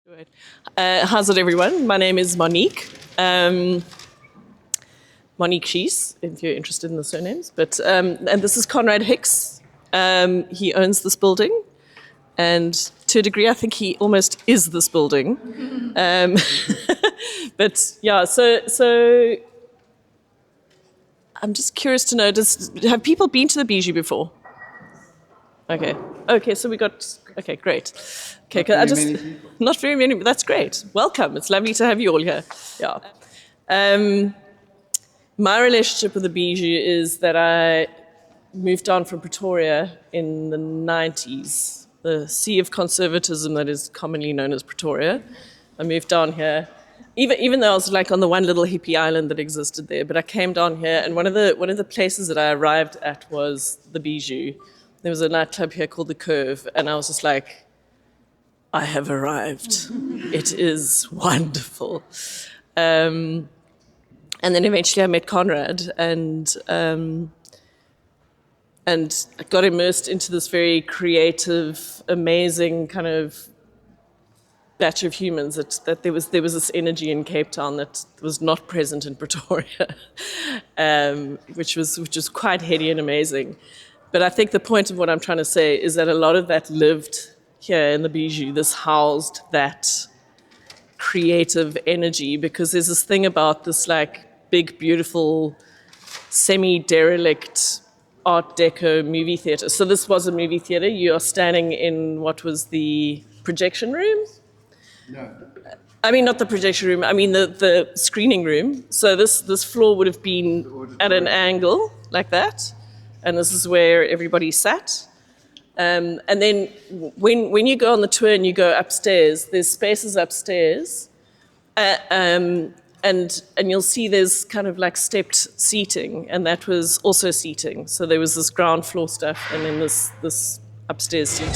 Good. How's it, everyone? My name is Monique. Monique Sheiss, if you're interested in the surnames. And this is Conrad Hicks. He owns this building, and to a degree, I think he almost is this building. But yeah, so I'm just curious to know: have people been to the Bijou before? Okay. So we got. Okay, great. Okay, not very many, but that's great. Welcome. It's lovely to have you all here. Yeah. My relationship with the Bijou is that I moved down from Pretoria in the 90s, the sea of conservatism that is commonly known as Pretoria. I moved down here, even though I was like on the one little hippie island that existed there. But I came down here, and one of the places that I arrived at was the Bijou. There was a nightclub here called the Curve, and I was just like, I have arrived. It is wonderful. And then eventually I met Conrad and I got immersed into this very creative, amazing kind of batch of humans that there was this energy in Cape Town that was not present in Pretoria, which was quite heady and amazing. But I think the point of what I'm trying to say is that a lot of that lived here in the Bijou. This housed that creative energy, because there's this thing about this like big, beautiful, semi-derelict Art Deco movie theater. So this was a movie theater. You are standing in what was the projection room? No. I mean, not the projection room. I mean the screening room. So this floor would have been at an angle like that, and this is where everybody sat. And then when you go on the tour and you go upstairs, there's spaces upstairs, and you'll see there's kind of like stepped seating, and that was also seating. So there was this ground floor stuff, and then this upstairs seating.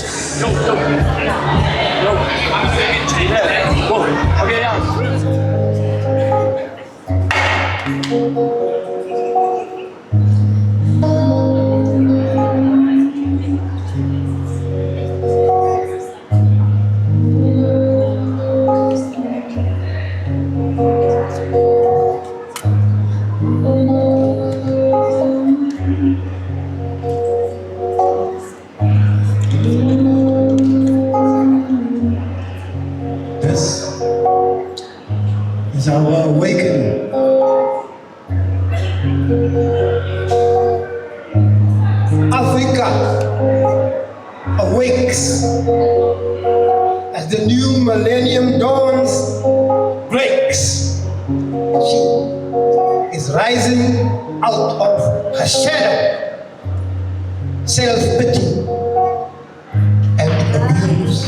This is our awakening. Africa awakes as the new millennium dawns, breaks. She is rising out of her shadow, self-pity and abuse.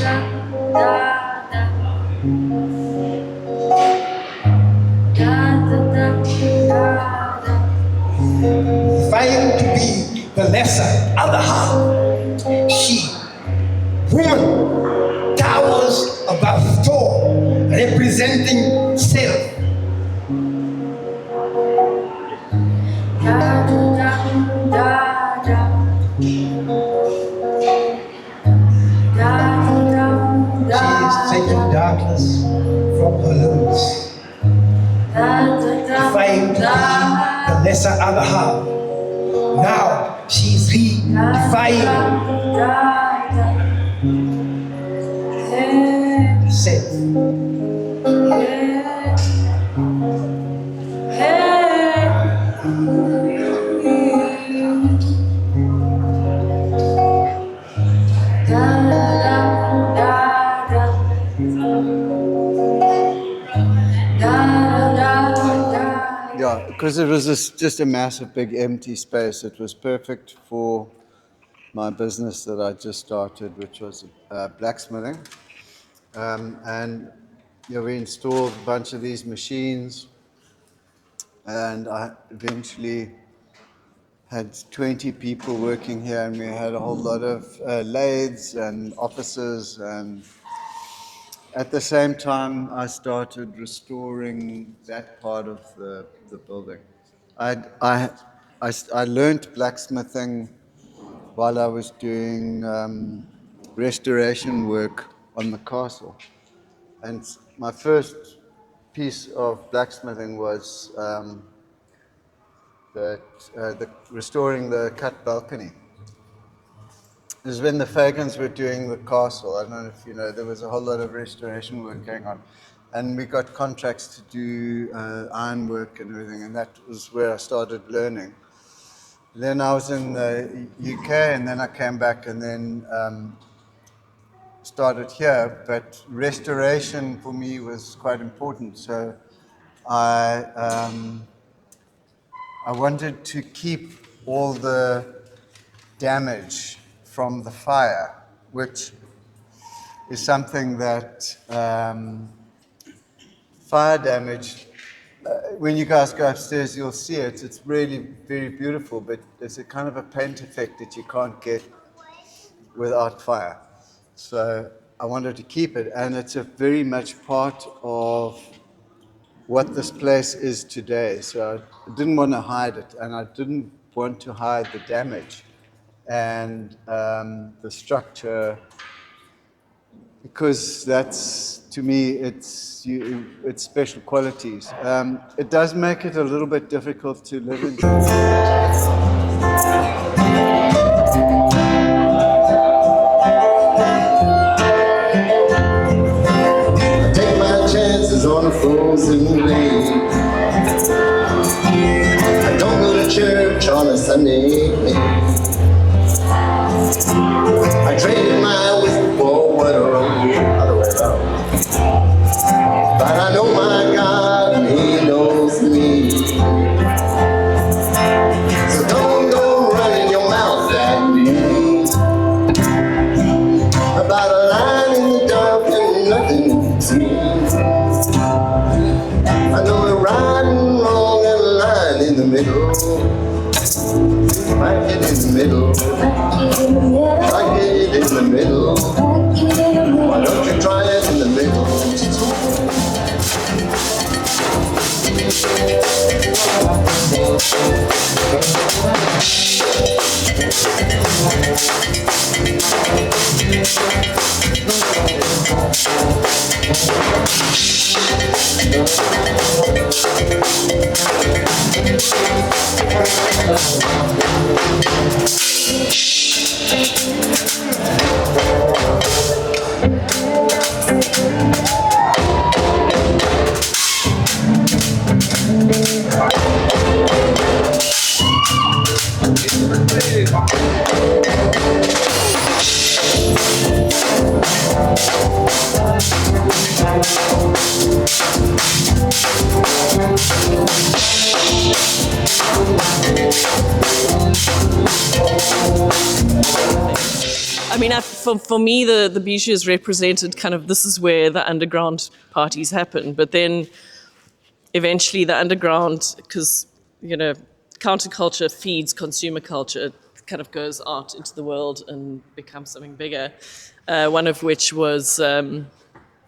Vying to be the lesser other half. She, woman, towers above Thor, representing self. She is taking darkness from her limbs, vying to be the lesser other half. Now she's redefining self. Yeah, because it was just a massive, big, empty space. It was perfect for my business that I just started, which was blacksmithing. And we installed a bunch of these machines, and I eventually had 20 people working here, and we had a whole lot of lathes and offices, and at the same time I started restoring that part of the building. I learned blacksmithing while I was doing restoration work on the castle. and my first piece of blacksmithing was restoring the cut balcony. It was when the Fagans were doing the castle. I don't know if you know, there was a whole lot of restoration work going on. And we got contracts to do ironwork and everything, and that was where I started learning. Then I was in the UK, and then I came back and then started here. But restoration for me was quite important. So I wanted to keep all the damage from the fire, which is something that fire damage, when you guys go upstairs, you'll see it. It's really very beautiful, but there's a kind of a paint effect that you can't get without fire. So I wanted to keep it, and it's a very much part of what this place is today. So I didn't want to hide it, and I didn't want to hide the damage and the structure, because that's, to me, it's special qualities. It does make it a little bit difficult to live in. I take my chances on a frozen lake. I don't go to church on a Sunday. I traded my whistle for what a road, other way around. But I know my God, and He knows me. So don't go running your mouth at me about a line in the dark and nothing to see. I know we're riding wrong and a line in the middle. Right in the middle. Like it in the middle. Why don't you try it in the middle? I mean, for me, the Bijou is represented kind of, this is where the underground parties happen. But then eventually the underground, because, you know, counterculture feeds consumer culture, it kind of goes out into the world and becomes something bigger. One of which was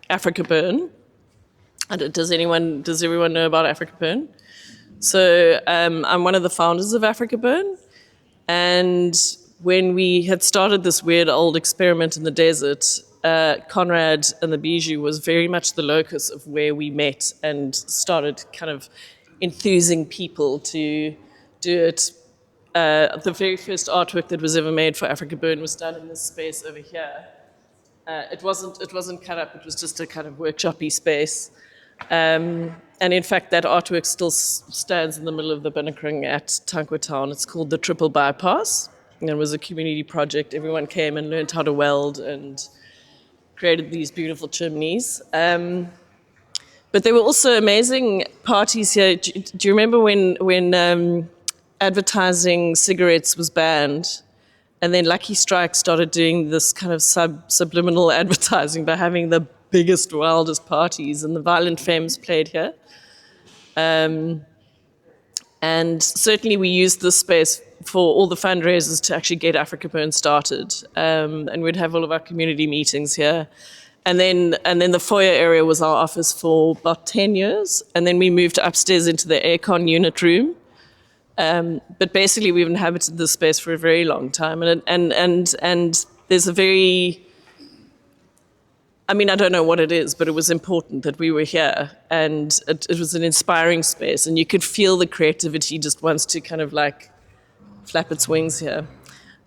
Africa Burn. Does everyone know about Africa Burn? So I'm one of the founders of Africa Burn. And when we had started this weird old experiment in the desert, Conrad and the Bijou was very much the locus of where we met and started kind of enthusing people to do it. The very first artwork that was ever made for Africa Burn was done in this space over here. It wasn't cut up, it was just a kind of workshop-y space. And in fact, that artwork still stands in the middle of the Binnekring at Tankwa Town. It's called the Triple Bypass. And it was a community project. Everyone came and learned how to weld and created these beautiful chimneys. But there were also amazing parties here. Do you remember when advertising cigarettes was banned? And then Lucky Strike started doing this kind of subliminal advertising by having the biggest, wildest parties, and the Violent Femmes played here. And certainly we used this space for all the fundraisers to actually get Africa Burn started. And we'd have all of our community meetings here. And then the foyer area was our office for about 10 years. And then we moved upstairs into the aircon unit room. But basically we've inhabited this space for a very long time. And there's a very I mean, I don't know what it is, but it was important that we were here, and it was an inspiring space, and you could feel the creativity just wants to kind of like flap its wings here.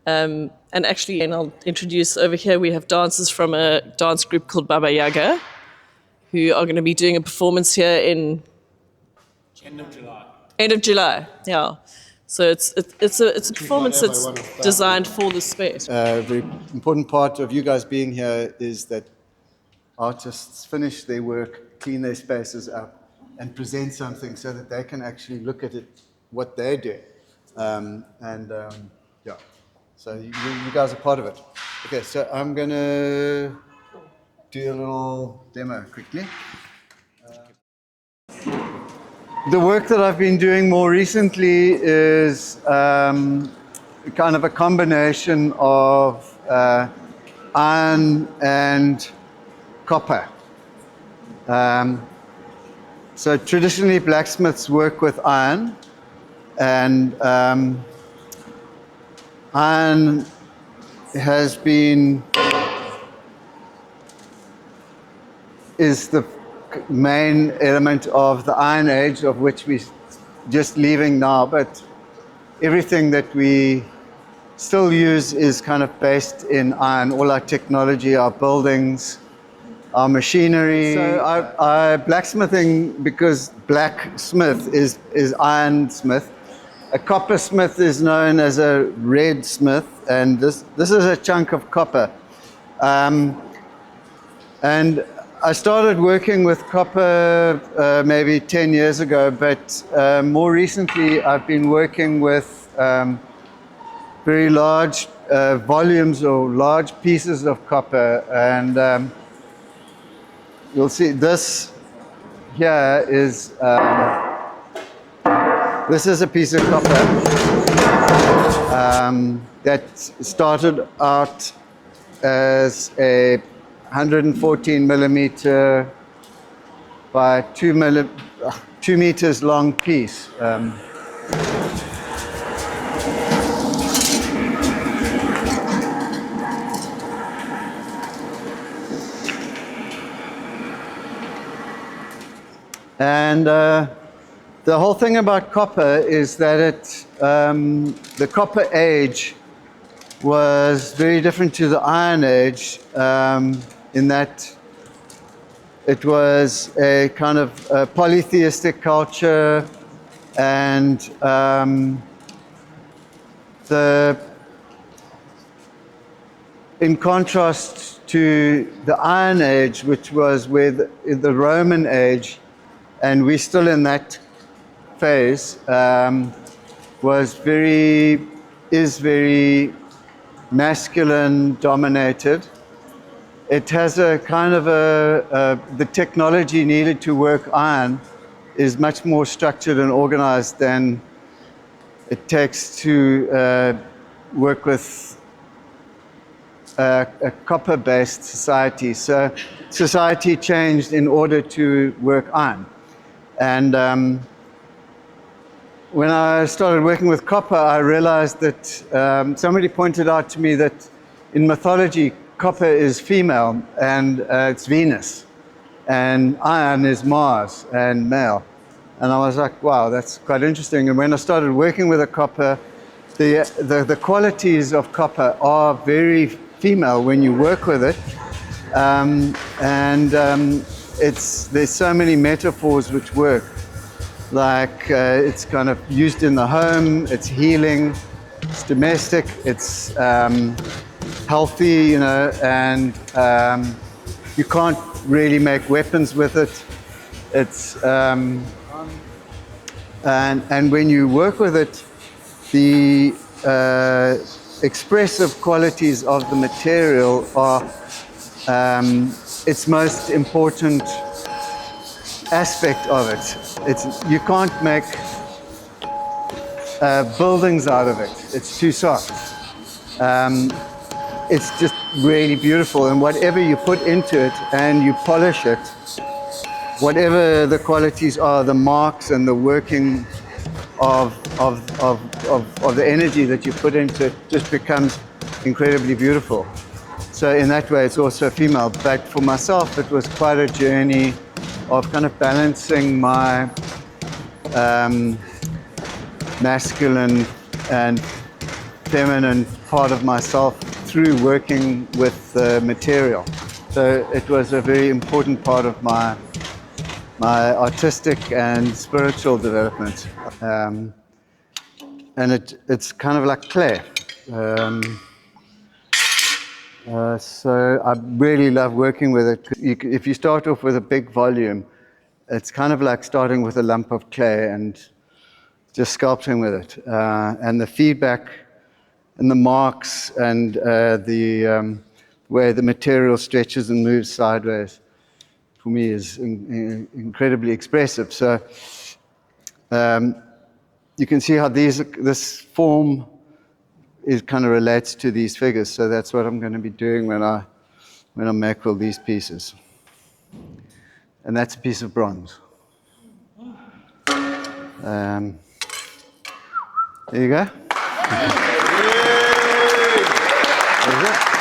And actually, and I'll introduce over here, we have dancers from a dance group called Baba Yaga, who are going to be doing a performance here in End of July. end of July. Yeah, so it's a performance that's designed for the space. A very important part of you guys being here is that artists finish their work, clean their spaces up, and present something so that they can actually look at it, what they're doing. Yeah, so you guys are part of it. Okay, so I'm going to do a little demo quickly. The work that I've been doing more recently is kind of a combination of iron and copper. So traditionally blacksmiths work with iron, and iron is the main element of the Iron Age, of which we're just leaving now, but everything that we still use is kind of based in iron. All our technology, our buildings, our machinery. So I blacksmithing, because blacksmith is ironsmith. A coppersmith is known as a red smith, and this is a chunk of copper. And I started working with copper maybe 10 years ago, but more recently I've been working with very large volumes or large pieces of copper, and you'll see this here is this is a piece of copper that started out as a 114 millimeter by 2 meters long piece. And the whole thing about copper is that the Copper Age was very different to the Iron Age, in that it was a kind of a polytheistic culture, and in contrast to the Iron Age, which was with the Roman Age, and we're still in that phase, is very masculine dominated. It has a kind of the technology needed to work iron is much more structured and organized than it takes to work with a copper-based society. So society changed in order to work iron. And when I started working with copper, I realized that somebody pointed out to me that in mythology, copper is female, and it's Venus, and iron is Mars and male. And I was like, wow, that's quite interesting. And when I started working with the copper, the qualities of copper are very female when you work with it. There's so many metaphors which work. Like it's kind of used in the home, it's healing, it's domestic, it's healthy, you know, and you can't really make weapons with it. It's and when you work with it, the expressive qualities of the material are its most important aspect of it. You can't make buildings out of it. It's too soft. It's just really beautiful, and whatever you put into it and you polish it, whatever the qualities are, the marks and the working of the energy that you put into it just becomes incredibly beautiful. So in that way, it's also female. But for myself, it was quite a journey of kind of balancing my masculine and feminine part of myself through working with the material. So it was a very important part of my artistic and spiritual development. And it's kind of like clay. So I really love working with it. If you start off with a big volume, it's kind of like starting with a lump of clay and just sculpting with it. And the feedback and the marks and the way the material stretches and moves sideways, for me, is incredibly expressive. So you can see how this form kind of relates to these figures. So that's what I'm going to be doing when I make all these pieces. And that's a piece of bronze. There you go. There's it.